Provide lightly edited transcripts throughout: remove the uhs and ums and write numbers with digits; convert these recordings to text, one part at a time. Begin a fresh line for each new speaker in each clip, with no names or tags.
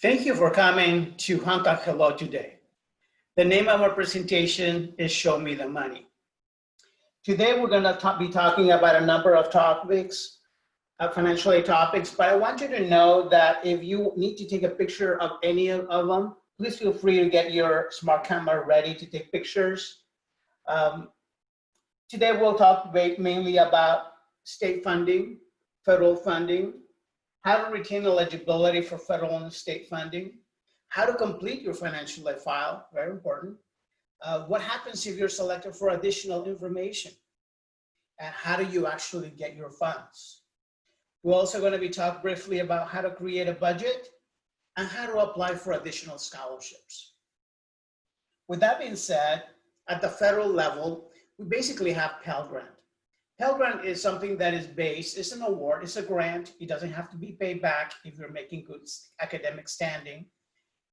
Thank you for coming to Hancock Hello today. The name of our presentation is Show Me the Money. Today we're going to be talking about a number of topics, financial aid topics, but I want you to know that if you need to take a picture of any of them, please feel free to get your smart camera ready to take pictures. Today we'll talk mainly about state funding, federal funding, how to retain eligibility for federal and state funding, how to complete your financial aid file, very important, what happens if you're selected for additional information, and how do you actually get your funds. We're also going to be talking briefly about how to create a budget and how to apply for additional scholarships. With that being said, at the federal level, we basically have Pell Grant. Pell Grant is something that is based, it's an award, it's a grant. It doesn't have to be paid back if you're making good academic standing.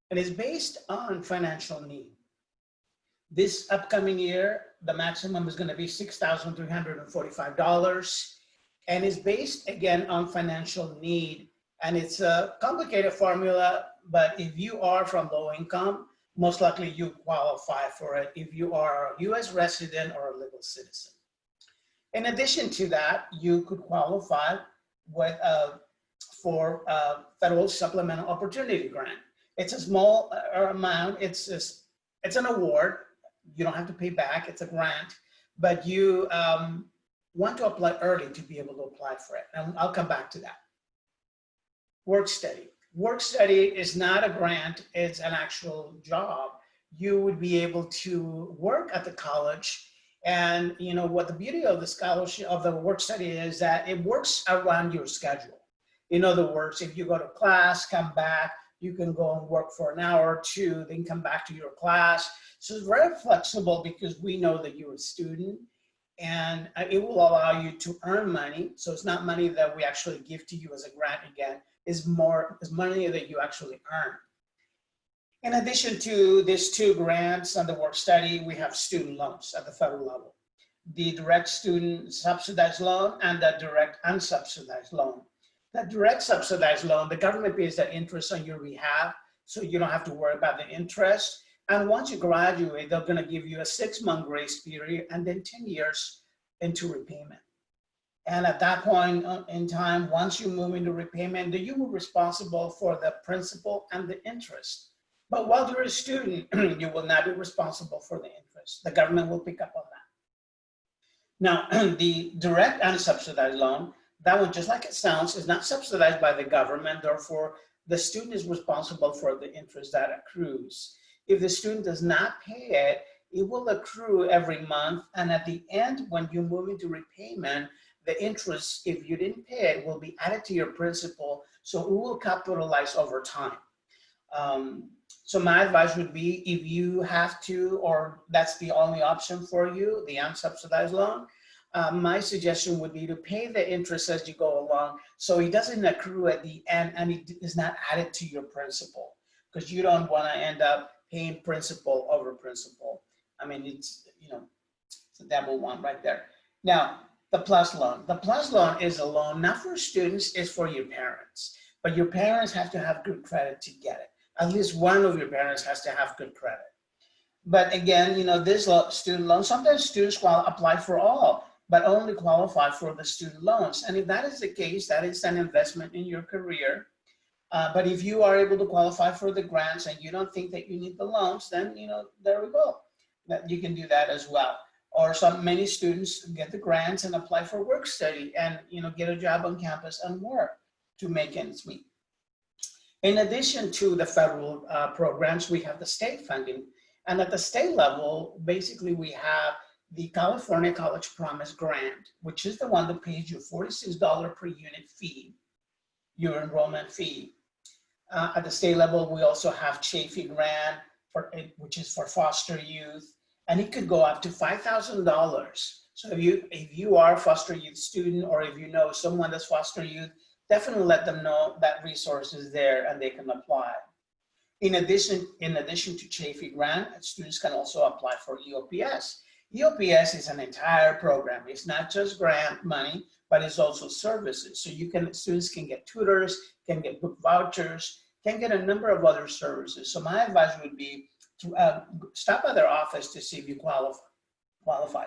And it's based on financial need. This upcoming year, the maximum is going to be $6,345. And it's based again on financial need. And it's a complicated formula, but if you are from low income, most likely you qualify for it if you are a US resident or a legal citizen. In addition to that, you could qualify with, for federal supplemental opportunity grant. It's a small amount. It's an award. You don't have to pay back. It's a grant, but you want to apply early to be able to apply for it. And I'll come back to that. Work study. Work study is not a grant. It's an actual job. You would be able to work at the college. And you know what the beauty of the scholarship of the work study is that it works around your schedule. In other words, if you go to class, come back, you can go and work for an hour or two, then come back to your class. So it's very flexible because we know that you're a student and it will allow you to earn money. So it's not money that we actually give to you as a grant again, it's money that you actually earn. In addition to these two grants and the work study, we have student loans at the federal level. The direct student subsidized loan and the direct unsubsidized loan. The direct subsidized loan, the government pays the interest on your behalf, so you don't have to worry about the interest. And once you graduate, they're gonna give you a 6-month grace period and then 10 years into repayment. And at that point in time, once you move into repayment, then you will be responsible for the principal and the interest. But while you're a student, you will not be responsible for the interest. The government will pick up on that. Now, the direct unsubsidized loan, that one, just like it sounds, is not subsidized by the government. Therefore, the student is responsible for the interest that accrues. If the student does not pay it, it will accrue every month. And at the end, when you move into repayment, the interest, if you didn't pay it, will be added to your principal. So it will capitalize over time. So my advice would be, if you have to, or that's the only option for you, the unsubsidized loan, my suggestion would be to pay the interest as you go along so it doesn't accrue at the end and it is not added to your principal, because you don't want to end up paying principal over principal. I mean, it's, you know, it's a double one right there. Now, the PLUS loan. The PLUS loan is a loan not for students, it's for your parents, but your parents have to have good credit to get it. At least one of your parents has to have good credit. But again, you know, this student loan, sometimes students apply for all, but only qualify for the student loans. And if that is the case, that is an investment in your career. But if you are able to qualify for the grants and you don't think that you need the loans, then, you know, there we go. That you can do that as well. Or many students get the grants and apply for work study and, you know, get a job on campus and work to make ends meet. In addition to the federal programs, we have the state funding. And at the state level, basically we have the California College Promise Grant, which is the one that pays you $46 per unit fee, your enrollment fee. At the state level, we also have Chafee Grant, which is for foster youth, and it could go up to $5,000. So if you are a foster youth student, or if you know someone that's foster youth, definitely let them know that resource is there and they can apply. In addition to Chafee Grant, students can also apply for EOPS. EOPS is an entire program. It's not just grant money, but it's also services. So students can get tutors, can get book vouchers, can get a number of other services. So my advice would be to stop at their office to see if you qualify.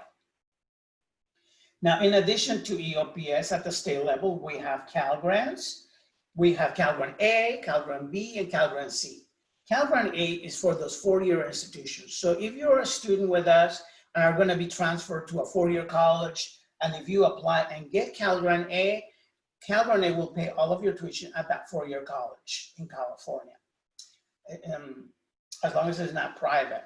Now, in addition to EOPS at the state level, we have Cal Grants. We have Cal Grant A, Cal Grant B, and Cal Grant C. Cal Grant A is for those four-year institutions. So if you're a student with us and are going to be transferred to a four-year college, and if you apply and get Cal Grant A will pay all of your tuition at that four-year college in California, as long as it's not private.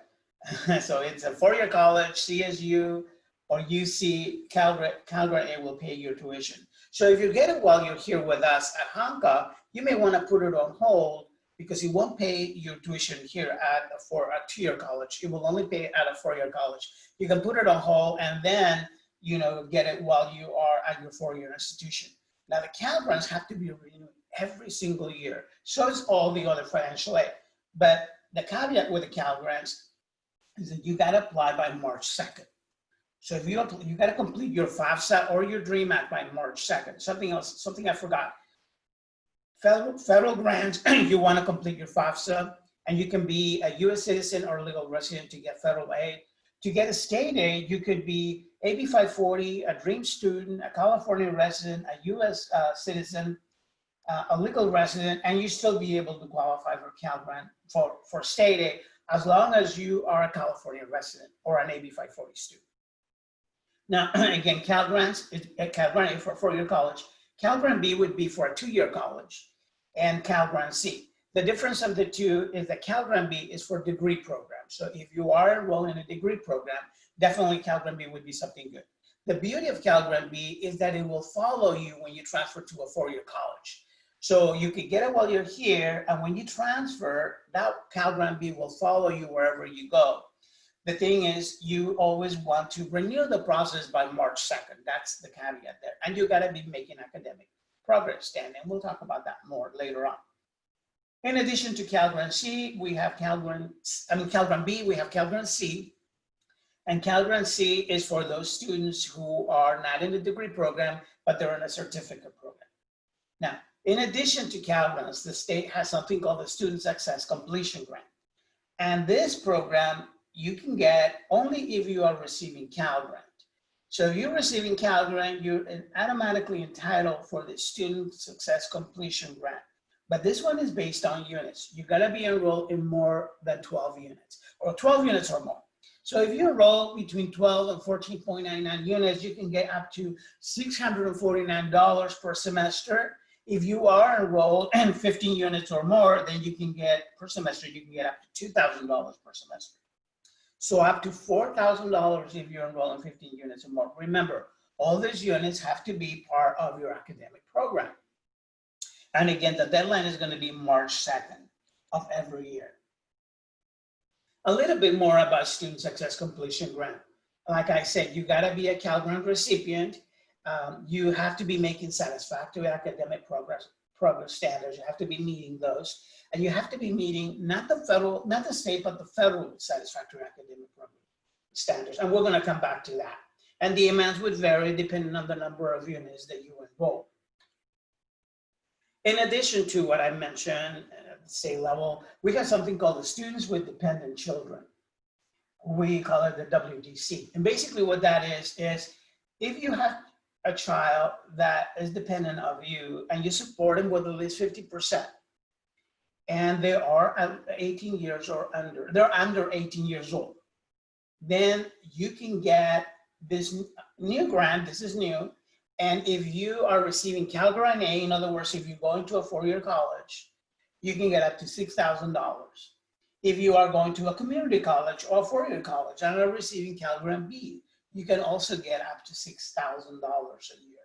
So it's a four-year college, CSU or UC, Cal Grant A will pay your tuition. So if you get it while you're here with us at Hancock, you may want to put it on hold because it won't pay your tuition here for a two-year college. It will only pay at a four-year college. You can put it on hold and then get it while you are at your four-year institution. Now the Cal Grants have to be renewed every single year. So is all the other financial aid. But the caveat with the Cal Grants is that you got to apply by March 2nd. So if you got to complete your FAFSA or your DREAM Act by March 2nd. Something I forgot. Federal grants, you want to complete your FAFSA, and you can be a U.S. citizen or legal resident to get federal aid. To get a state aid, you could be AB 540, a DREAM student, a California resident, a U.S. Citizen, a legal resident, and you still be able to qualify for Cal Grant for state aid as long as you are a California resident or an AB 540 student. Now, again, Cal Grant A for four-year college. Cal Grant B would be for a two-year college, and Cal Grant C. The difference of the two is that Cal Grant B is for degree programs. So if you are enrolled in a degree program, definitely Cal Grant B would be something good. The beauty of Cal Grant B is that it will follow you when you transfer to a four-year college. So you could get it while you're here, and when you transfer, that Cal Grant B will follow you wherever you go. The thing is, you always want to renew the process by March 2nd. That's the caveat there. And you gotta be making academic progress, Dan, and we'll talk about that more later on. In addition to Cal Grant C, we have Cal Grant B, we have Cal Grant C. And Cal Grant C is for those students who are not in the degree program, but they're in a certificate program. Now, in addition to Cal Grants, the state has something called the Student Success Completion Grant. And this program you can get only if you are receiving Cal Grant. So if you're receiving Cal Grant, you're automatically entitled for the Student Success Completion Grant. But this one is based on units. You gotta be enrolled in more than 12 units, or 12 units or more. So if you enroll between 12 and 14.99 units, you can get up to $649 per semester. If you are enrolled in 15 units or more, then you can get, per semester, you can get up to $2,000 per semester. So up to $4,000 if you enroll in 15 units or more. Remember, all these units have to be part of your academic program. And again, the deadline is going to be March 2nd of every year. A little bit more about Student Success Completion Grant. Like I said, you got to be a Cal Grant recipient. You have to be making satisfactory academic progress standards. You have to be meeting those. And you have to be meeting not the state, but the federal satisfactory academic program standards. And we're going to come back to that. And the amounts would vary depending on the number of units that you enroll. In addition to what I mentioned at the state level, we have something called the Students with Dependent Children. We call it the WDC. And basically what that is if you have a child that is dependent of you and you support them with at least 50%, and they are 18 years or under, they're under 18 years old, then you can get this new grant. This is new. And if you are receiving Cal Grant A, in other words, if you go into a four-year college, you can get up to $6,000. If you are going to a community college or a four-year college and are receiving Cal Grant B, you can also get up to $6,000 a year.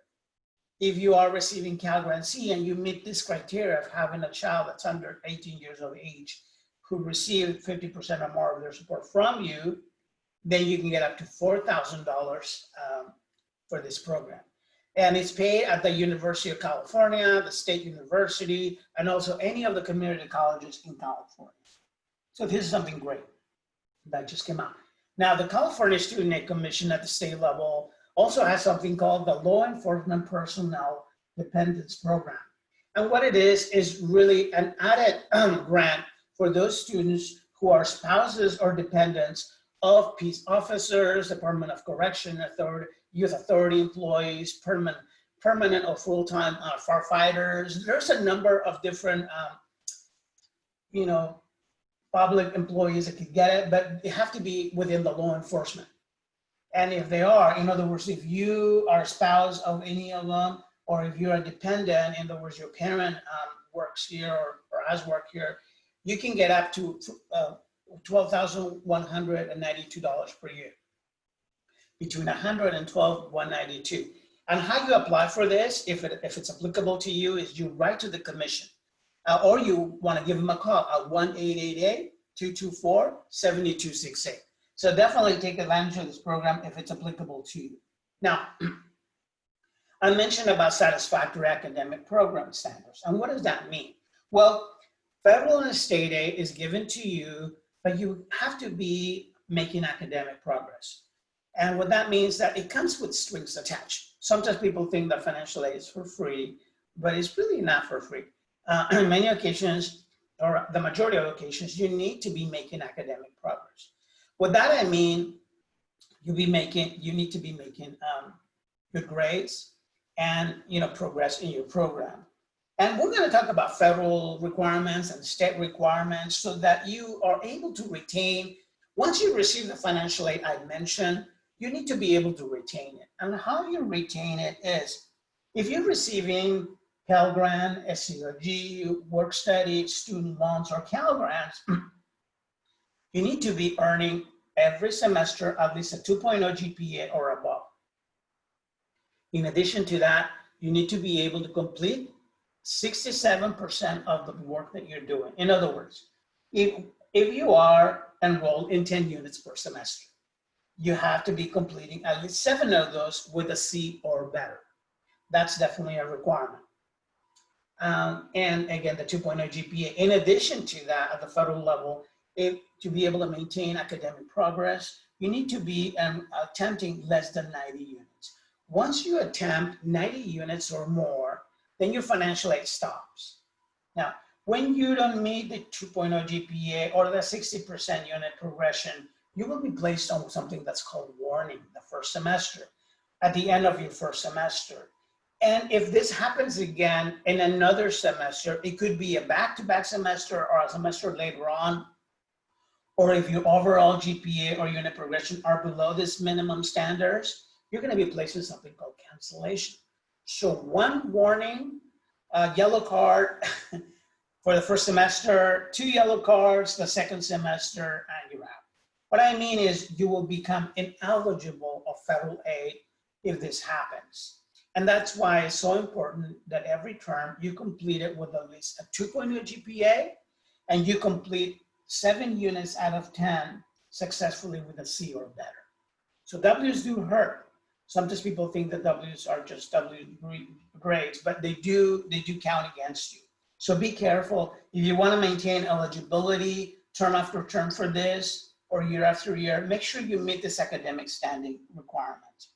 If you are receiving Cal Grant C and you meet this criteria of having a child that's under 18 years of age who received 50% or more of their support from you, then you can get up to $4,000 for this program. And it's paid at the University of California, the State University, and also any of the community colleges in California. So this is something great that just came out. Now, the California Student Aid Commission at the state level also has something called the Law Enforcement Personnel Dependence Program. And what it is really an added grant for those students who are spouses or dependents of peace officers, Department of Correction Authority, Youth Authority employees, permanent or full-time firefighters. There's a number of different, public employees that could get it, but they have to be within the law enforcement. And if they are, in other words, if you are a spouse of any of them, or if you're a dependent, in other words, your parent works here or has worked here, you can get up to $12,192 per year, between $100 and $12,192. And how you apply for this, if it's applicable to you, is you write to the commission, or you want to give them a call at 1-888-224-7268. So definitely take advantage of this program if it's applicable to you. Now, I mentioned about satisfactory academic program standards. And what does that mean? Well, federal and state aid is given to you, but you have to be making academic progress. And what that means that it comes with strings attached. Sometimes people think that financial aid is for free, but it's really not for free. On many occasions, or the majority of occasions, you need to be making academic progress. With that, I mean, you need to be making good grades and progress in your program. And we're going to talk about federal requirements and state requirements so that you are able to retain. Once you receive the financial aid I mentioned, you need to be able to retain it. And how you retain it is, if you're receiving Pell Grant, SCRG, work study, student loans, or Cal Grants, you need to be earning every semester at least a 2.0 GPA or above. In addition to that, you need to be able to complete 67% of the work that you're doing. In other words, if you are enrolled in 10 units per semester, you have to be completing at least 7 of those with a C or better. That's definitely a requirement. And again, the 2.0 GPA. In addition to that, at the federal level, to be able to maintain academic progress, you need to be attempting less than 90 units. Once you attempt 90 units or more, then your financial aid stops. Now, when you don't meet the 2.0 GPA or the 60% unit progression, you will be placed on something that's called warning the first semester, at the end of your first semester. And if this happens again in another semester, it could be a back-to-back semester or a semester later on, or if your overall GPA or unit progression are below this minimum standards, you're going to be placed in something called cancellation. So one warning, yellow card for the first semester, 2 yellow cards the second semester, and you're out. What I mean is you will become ineligible of federal aid if this happens. And that's why it's so important that every term you complete it with at least a 2.0 GPA and you complete 7 units out of 10 successfully with a C or better. So W's do hurt. Sometimes people think that W's are just W grades, but they do count against you. So be careful. If you want to maintain eligibility term after term for this or year after year, make sure you meet this academic standing requirement.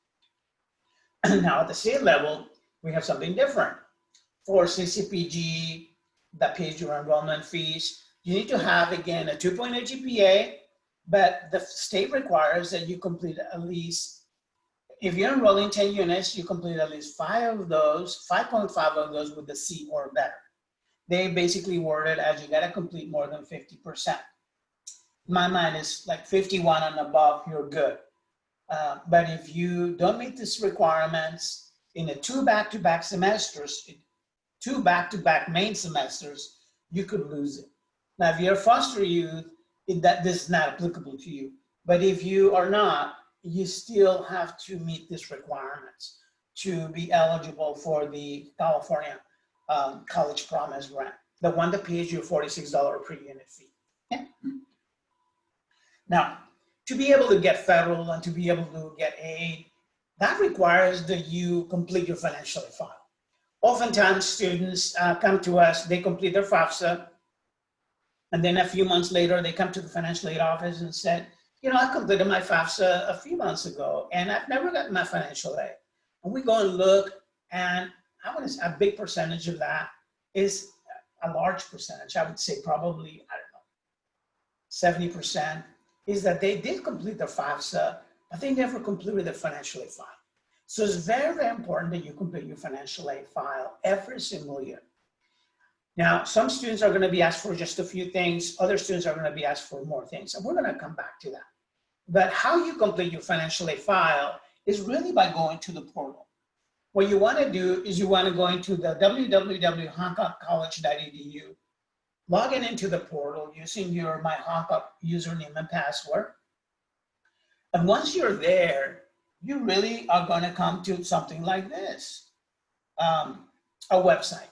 Now at the state level, we have something different. For CCPG that pays your enrollment fees, you need to have, again, a 2.0 GPA, but the state requires that you complete at least, if you're enrolling 10 units, you complete at least 5 of those, 5.5 of those with a C or better. They basically word it as you gotta complete more than 50%. My mind is like 51 and above, you're good. But if you don't meet these requirements in 2 back-to-back semesters, 2 back-to-back main semesters, you could lose it. Now, if you're a foster youth, this is not applicable to you. But if you are not, you still have to meet these requirements to be eligible for the California College Promise Grant, the one that pays you $46 per unit fee. Yeah. Now, to be able to get federal and to be able to get aid, that requires that you complete your financial aid file. Oftentimes, students come to us, they complete their FAFSA, and then a few months later, they come to the financial aid office and said, I completed my FAFSA a few months ago, and I've never gotten my financial aid. And we go and look, and I want to say a big percentage of that is a large percentage, I would say probably, I don't know, 70%, is that they did complete their FAFSA, but they never completed their financial aid file. So it's very, very important that you complete your financial aid file every single year. Now, some students are going to be asked for just a few things. Other students are going to be asked for more things. And we're going to come back to that. But how you complete your financial aid file is really by going to the portal. What you want to do is you want to go into the www.hancockcollege.edu, log into the portal using your My Hancock username and password. And once you're there, you really are going to come to something like this, a website.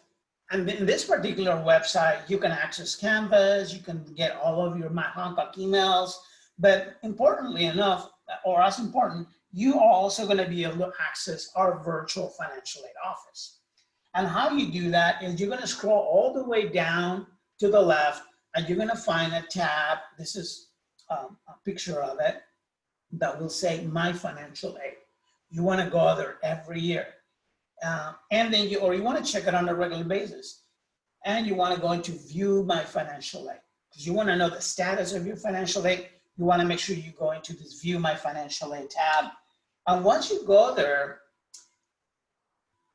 And in this particular website, you can access Canvas, you can get all of your My Hancock emails, but importantly enough, or as important, you are also going to be able to access our virtual financial aid office. And how you do that is you're going to scroll all the way down to the left, and you're going to find a tab. This is a picture of it that will say My Financial Aid. You want to go there every year. And then you want to check it on a regular basis. And you want to go into View My Financial Aid, because you want to know the status of your financial aid. You want to make sure you go into this View My Financial Aid tab. And once you go there,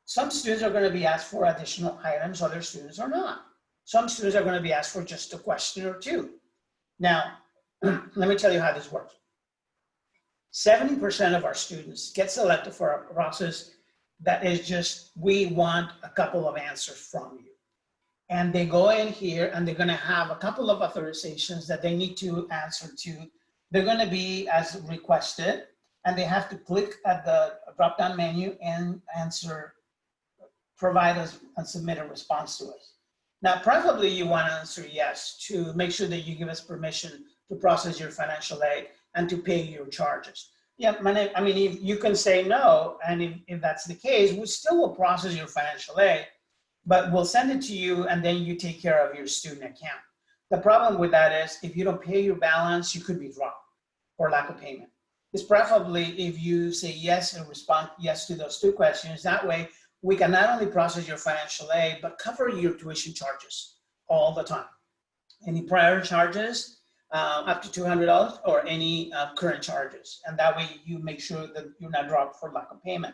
some students are going to be asked for additional items, other students are not. Some students are going to be asked for just a question or two. Now, let me tell you how this works. 70% of our students get selected for a process that is just, we want a couple of answers from you. And they go in here and they're going to have a couple of authorizations that they need to answer to. They're going to be as requested, and they have to click at the drop-down menu and answer, provide us and submit a response to us. Now, preferably you want to answer yes to make sure that you give us permission to process your financial aid and to pay your charges. Yeah, I mean, if you can say no, and if that's the case, we still will process your financial aid, but we'll send it to you and then you take care of your student account. The problem with that is if you don't pay your balance, you could be dropped for lack of payment. It's preferably if you say yes and respond yes to those two questions. That way, we can not only process your financial aid, but cover your tuition charges all the time. Any prior charges, up to $200, or any current charges. And that way you make sure that you're not dropped for lack of payment.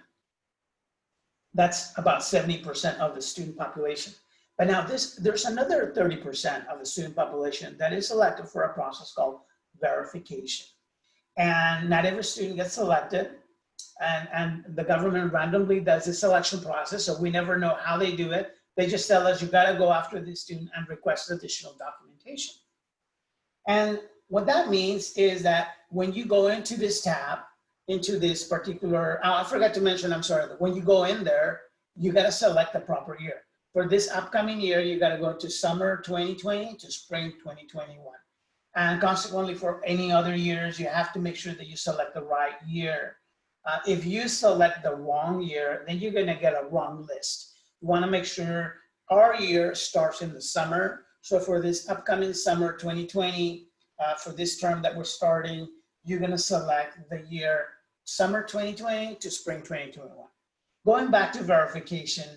That's about 70% of the student population. But now there's another 30% of the student population that is selected for a process called verification. And not every student gets selected, and the government randomly does the selection process, so we never know how they do it. They just tell us you gotta go after this student and request additional documentation. And what that means is that when you go into this tab, into this particular, I forgot to mention, I'm sorry, when you go in there, you gotta select the proper year. For this upcoming year, you gotta go to summer 2020 to spring 2021. And consequently, for any other years, you have to make sure that you select the right year. If you select the wrong year, then you're gonna get a wrong list. You wanna make sure our year starts in the summer. So for this upcoming summer 2020, for this term that we're starting, you're gonna select the year summer 2020 to spring 2021. Going back to verification,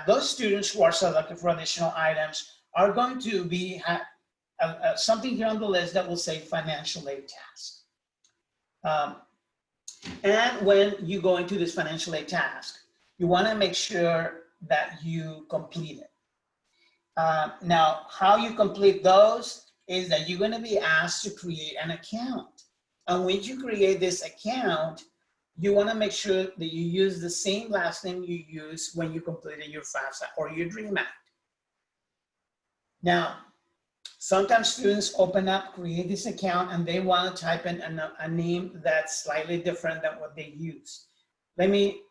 those students who are selected for additional items are going to be something here on the list that will say financial aid task. And when you go into this financial aid task, you want to make sure that you complete it. Now, how you complete those is that you're going to be asked to create an account. And when you create this account, you want to make sure that you use the same last name you used when you completed your FAFSA or your DREAM Act. Now, sometimes students open up, create this account, and they want to type in a name that's slightly different than what they use. Let me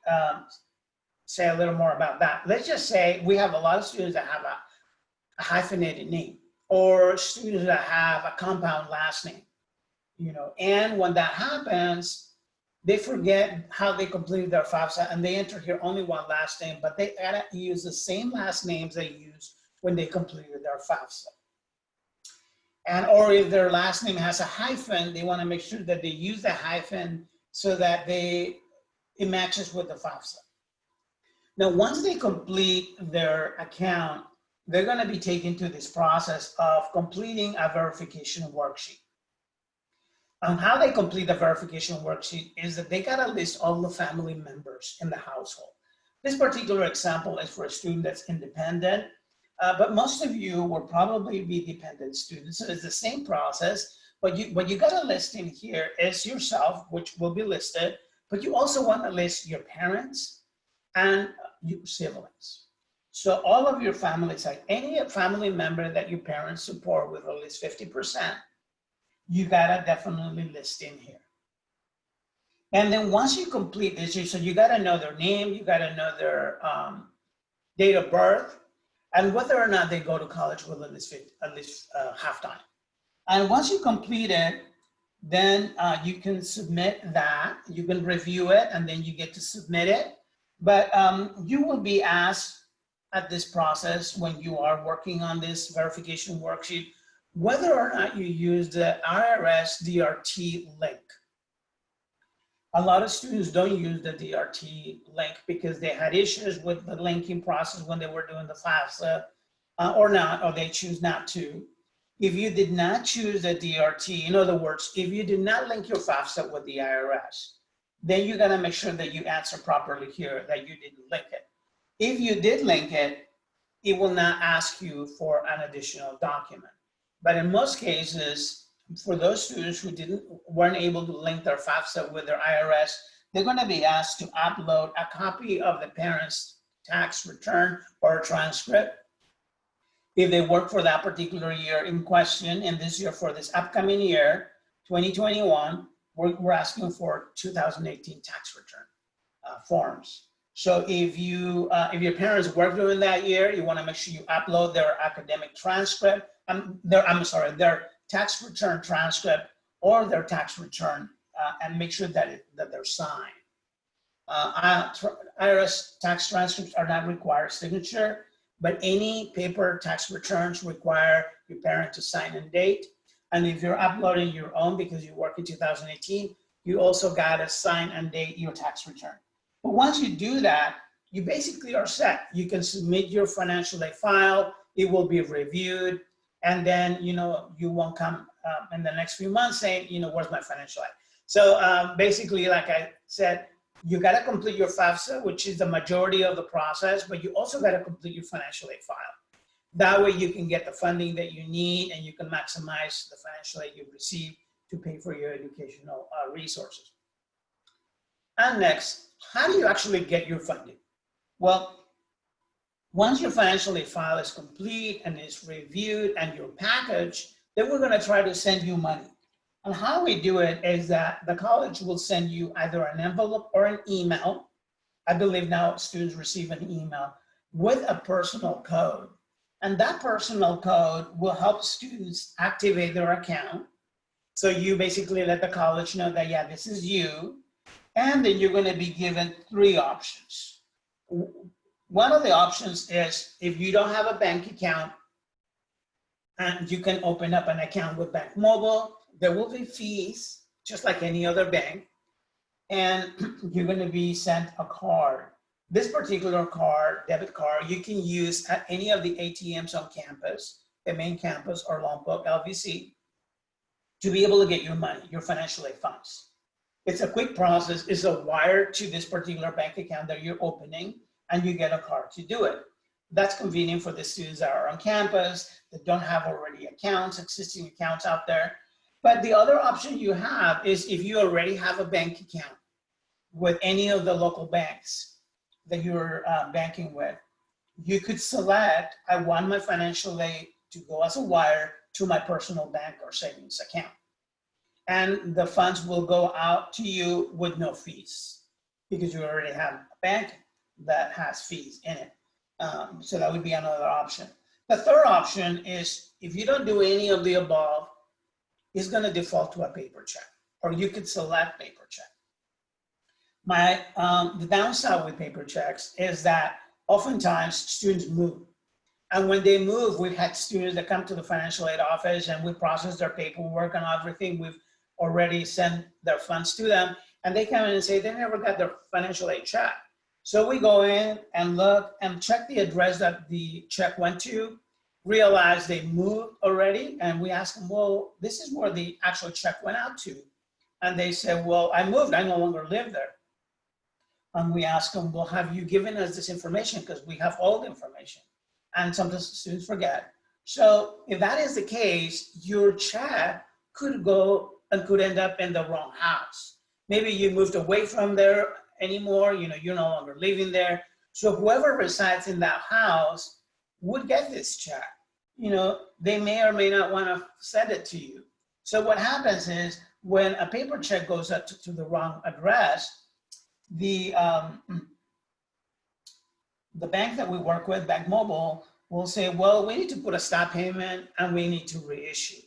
say a little more about that. Let's just say we have a lot of students that have a hyphenated name, or students that have a compound last name, you know, and when that happens, they forget how they completed their FAFSA and they enter here only one last name, but they use the same last names they used when they completed their FAFSA. And or if their last name has a hyphen, they want to make sure that they use the hyphen so that it matches with the FAFSA. Now, once they complete their account, they're going to be taken to this process of completing a verification worksheet. And how they complete the verification worksheet is that they got to list all the family members in the household. This particular example is for a student that's independent, but most of you will probably be dependent students. So it's the same process, but what you got to list in here is yourself, which will be listed, but you also want to list your parents and your siblings. So all of your families, like any family member that your parents support with at least 50%, you gotta definitely list in here. And then once you complete this, so you gotta know their name, you gotta know their date of birth, and whether or not they go to college with at least half time. And once you complete it, then you can submit that, you can review it, and then you get to submit it. But you will be asked at this process when you are working on this verification worksheet, whether or not you use the IRS DRT link. A lot of students don't use the DRT link because they had issues with the linking process when they were doing the FAFSA or they choose not to. If you did not choose the DRT, in other words, if you did not link your FAFSA with the IRS, then you gotta make sure that you answer properly here that you didn't link it. If you did link it, it will not ask you for an additional document. But in most cases, for those students who weren't able to link their FAFSA with their IRS, they're going to be asked to upload a copy of the parent's tax return or a transcript. If they work for that particular year in question, and this year for this upcoming year, 2021, we're asking for 2018 tax return forms. So if your parents worked during that year, you want to make sure you upload their academic transcript, their tax return transcript or their tax return and make sure that they're signed. IRS tax transcripts are not required signature, but any paper tax returns require your parent to sign and date. And if you're uploading your own because you work in 2018, you also got to sign and date your tax return. But once you do that, you basically are set. You can submit your financial aid file, it will be reviewed, and then you won't come in the next few months saying, where's my financial aid? So basically, like I said, you got to complete your FAFSA, which is the majority of the process, but you also got to complete your financial aid file. That way you can get the funding that you need and you can maximize the financial aid you receive to pay for your educational resources. And next, how do you actually get your funding? Well, once your financial aid file is complete and is reviewed and your package, then we're going to try to send you money. And how we do it is that the college will send you either an envelope or an email. I believe now students receive an email with a personal code. And that personal code will help students activate their account. So you basically let the college know that, yeah, this is you. And then you're going to be given 3 options. One of the options is if you don't have a bank account, and you can open up an account with Bank Mobile. There will be fees, just like any other bank, and you're going to be sent a card. This particular card, debit card, you can use at any of the ATMs on campus, the main campus or Lompoc LVC, to be able to get your money, your financial aid funds. It's a quick process. It's a wire to this particular bank account that you're opening, and you get a card to do it. That's convenient for the students that are on campus, that don't have already existing accounts out there. But the other option you have is if you already have a bank account with any of the local banks that you're banking with, you could select, I want my financial aid to go as a wire to my personal bank or savings account. And the funds will go out to you with no fees because you already have a bank that has fees in it. So that would be another option. The third option is if you don't do any of the above, it's going to default to a paper check, or you could select paper check. The downside with paper checks is that oftentimes students move. And when they move, we've had students that come to the financial aid office and we process their paperwork and everything. We've already sent their funds to them, and they come in and say they never got their financial aid check. So we go in and look and check the address that the check went to, realize they moved already, and we ask them, well, this is where the actual check went out to. And they say, well, I moved, I no longer live there. And we ask them, well, have you given us this information? Because we have all the information. And sometimes students forget. So if that is the case, your check could go and could end up in the wrong house. Maybe you moved away from there anymore, you're no longer living there. So whoever resides in that house would get this check. They may or may not want to send it to you. So what happens is when a paper check goes up to the wrong address, the bank that we work with, Bank Mobile, will say, well, we need to put a stop payment and we need to reissue.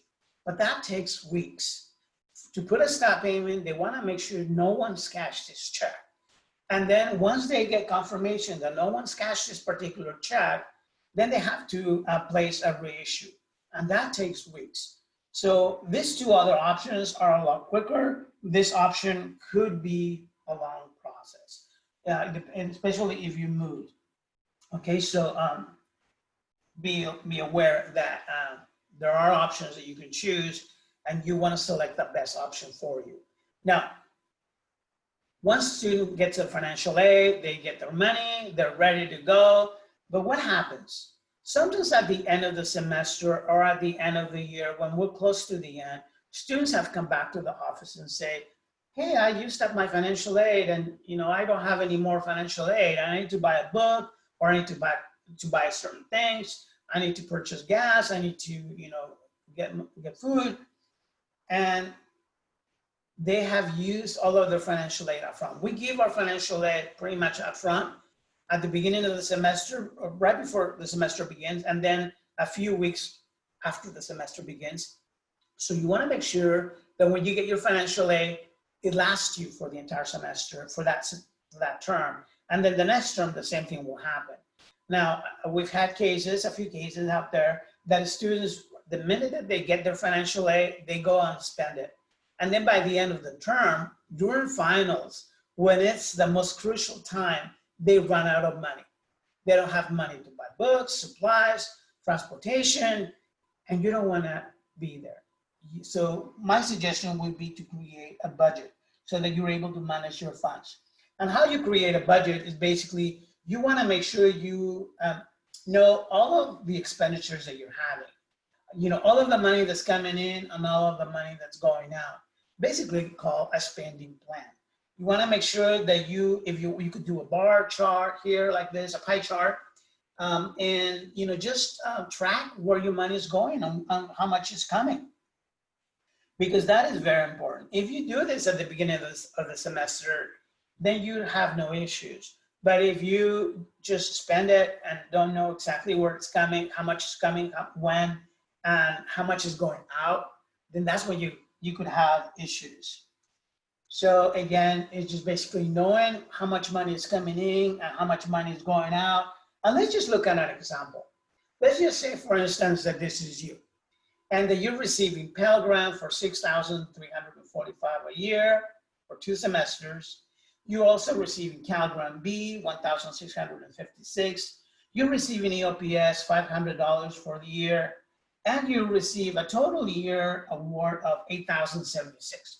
But that takes weeks. To put a stop payment, they want to make sure no one's cashed this check. And then once they get confirmation that no one's cashed this particular check, then they have to place a reissue. And that takes weeks. So these two other options are a lot quicker. This option could be a long process, and especially if you move. Okay, so be aware that there are options that you can choose, and you want to select the best option for you. Now, once student gets a financial aid, they get their money, they're ready to go. But what happens? Sometimes at the end of the semester or at the end of the year, when we're close to the end, students have come back to the office and say, hey, I used up my financial aid and I don't have any more financial aid. I need to buy a book, or I need to buy certain things. I need to purchase gas. I need to get food. And they have used all of their financial aid up front. We give our financial aid pretty much up front at the beginning of the semester, or right before the semester begins, and then a few weeks after the semester begins. So you want to make sure that when you get your financial aid, it lasts you for the entire semester, for that term. And then the next term, the same thing will happen. Now, we've had a few cases out there that students, the minute that they get their financial aid, they go and spend it. And then by the end of the term, during finals, when it's the most crucial time, they run out of money. They don't have money to buy books, supplies, transportation, and you don't want to be there. So my suggestion would be to create a budget so that you're able to manage your funds. And how you create a budget is basically, you want to make sure you know all of the expenditures that you're having. All of the money that's coming in and all of the money that's going out. Basically called a spending plan. You want to make sure that if you could do a bar chart here like this, a pie chart, and just track where your money is going and how much is coming. Because that is very important. If you do this at the beginning of the semester, then you have no issues. But if you just spend it and don't know exactly where it's coming, how much is coming, when, and how much is going out, then that's when you could have issues. So again, it's just basically knowing how much money is coming in and how much money is going out. And let's just look at an example. Let's just say, for instance, that this is you, and that you're receiving Pell Grant for $6,345 a year for 2 semesters. You're also receiving Cal Grant B, $1,656. You're receiving EOPS, $500 for the year, and you receive a total year award of $8,076.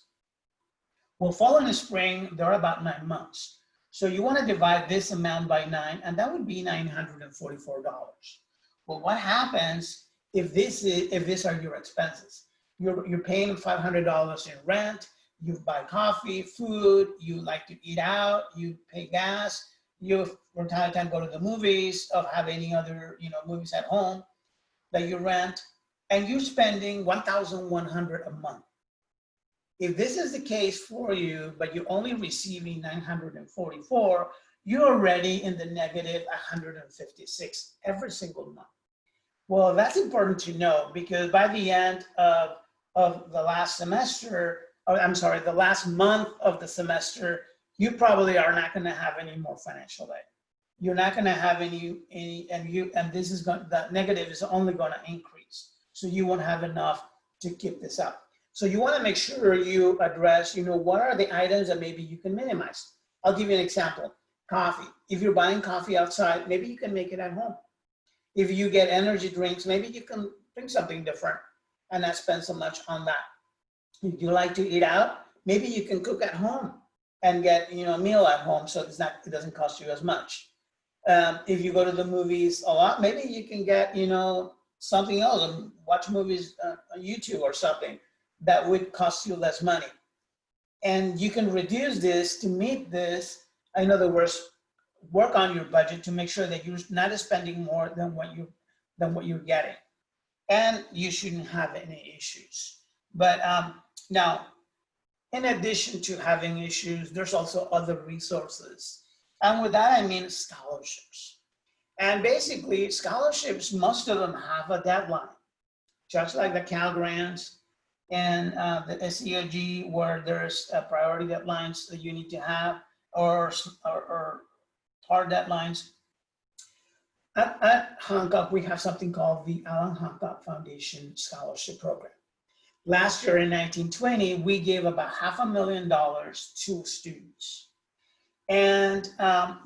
Well, fall and spring, they're about 9 months. So you want to divide this amount by 9, and that would be $944. Well, what happens if these are your expenses? You're paying $500 in rent, you buy coffee, food, you like to eat out, you pay gas, you from time to time go to the movies, or have any other movies at home that you rent, and you're spending $1,100 a month. If this is the case for you, but you're only receiving $944, you're already in the negative $156 every single month. Well, that's important to know, because by the end of the last semester, the last month of the semester, you probably are not going to have any more financial aid. You're not going to have any, and this is going, the negative is only going to increase. So you won't have enough to keep this up. So you want to make sure you address, what are the items that maybe you can minimize. I'll give you an example. Coffee. If you're buying coffee outside, maybe you can make it at home. If you get energy drinks, maybe you can drink something different and not spend so much on that. If you like to eat out, maybe you can cook at home and get a meal at home, so it doesn't cost you as much. If you go to the movies a lot, maybe you can get something else and watch movies on YouTube or something that would cost you less money. And you can reduce this to meet this. In other words, work on your budget to make sure that you're not spending more than what you're getting, and you shouldn't have any issues. But now, in addition to having issues, there's also other resources, and with that I mean scholarships. And basically, scholarships, most of them have a deadline, just like the Cal Grants and the SEOG, where there's priority deadlines that you need to have, or hard deadlines. At Hancock, we have something called the Alan Hancock Foundation Scholarship Program. Last year in 1920, we gave about $500,000 to students. And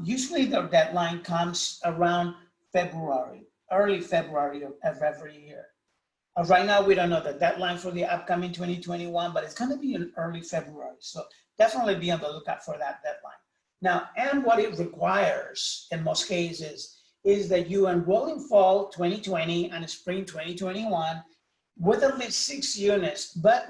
usually their deadline comes around February, early February of every year. Right now, we don't know the deadline for the upcoming 2021, but it's going to be in early February. So definitely be on the lookout for that deadline. Now, and what it requires in most cases is that you enroll in fall 2020 and spring 2021 with at least 6 units, but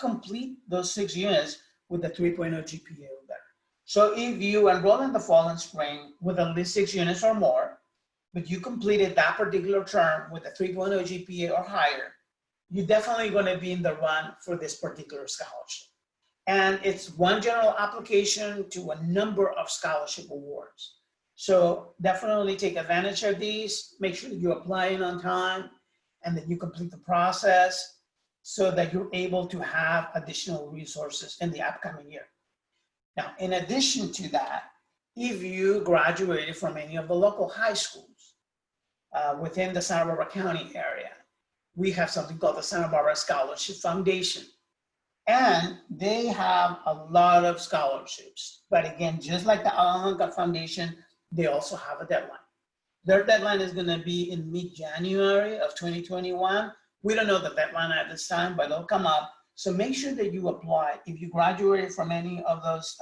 complete those 6 units with a 3.0 GPA or better. So if you enroll in the fall and spring with at least 6 units or more, but you completed that particular term with a 3.0 GPA or higher, you're definitely going to be in the run for this particular scholarship. And it's one general application to a number of scholarship awards. So definitely take advantage of these. Make sure that you apply in on time and that you complete the process so that you're able to have additional resources in the upcoming year. Now, in addition to that, if you graduated from any of the local high schools within the Santa Barbara County area, we have something called the Santa Barbara Scholarship Foundation. And they have a lot of scholarships. But again, just like the Alan Hancock Foundation, they also have a deadline. Their deadline is going to be in mid-January of 2021. We don't know the deadline at this time, but it'll come up. So make sure that you apply. If you graduated from any of those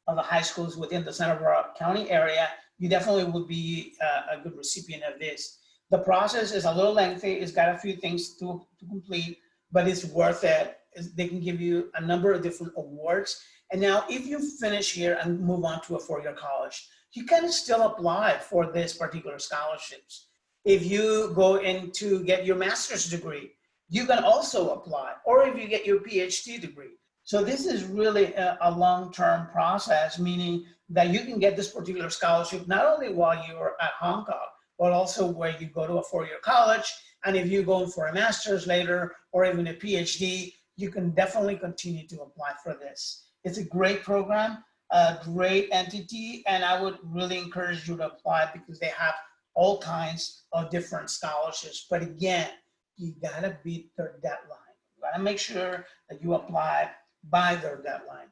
of the high schools within the Santa Barbara County area, you definitely would be a good recipient of this. The process is a little lengthy. It's got a few things to complete, but it's worth it. They can give you a number of different awards. And now if you finish here and move on to a four-year college, you can still apply for this particular scholarships. If you go in to get your master's degree, you can also apply, or if you get your PhD degree. So this is really a long-term process, meaning that you can get this particular scholarship not only while you're at Hancock, but also where you go to a four-year college. And if you go for a master's later, or even a PhD, you can definitely continue to apply for this. It's a great program, a great entity, and I would really encourage you to apply because they have all kinds of different scholarships. But again, you gotta beat their deadline. You gotta make sure that you apply by their deadline.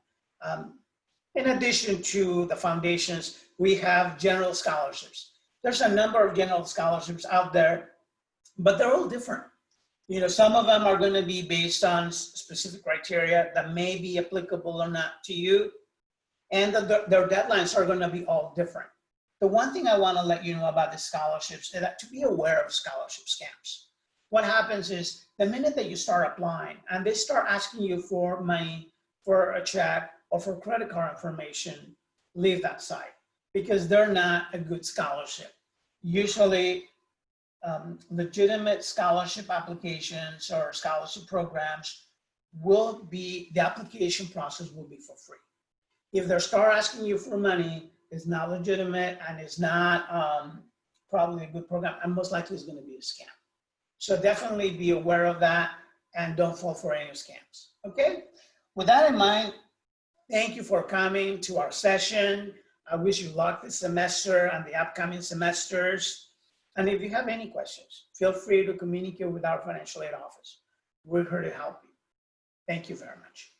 In addition to the foundations, we have general scholarships. There's a number of general scholarships out there, but they're all different. You know, some of them are going to be based on specific criteria that may be applicable or not to you, and their deadlines are going to be all different. The one thing I want to let you know about the scholarships is that to be aware of scholarship scams. What happens is the minute that you start applying and they start asking you for money, for a check, or for credit card information, leave that site because they're not a good scholarship. Usually, legitimate scholarship applications or scholarship programs will be, the application process will be for free. If they start asking you for money, it's not legitimate and it's not probably a good program, and most likely it's going to be a scam. So definitely be aware of that and don't fall for any scams. Okay? With that in mind, thank you for coming to our session. I wish you luck this semester and the upcoming semesters. And if you have any questions, feel free to communicate with our financial aid office. We're here to help you. Thank you very much.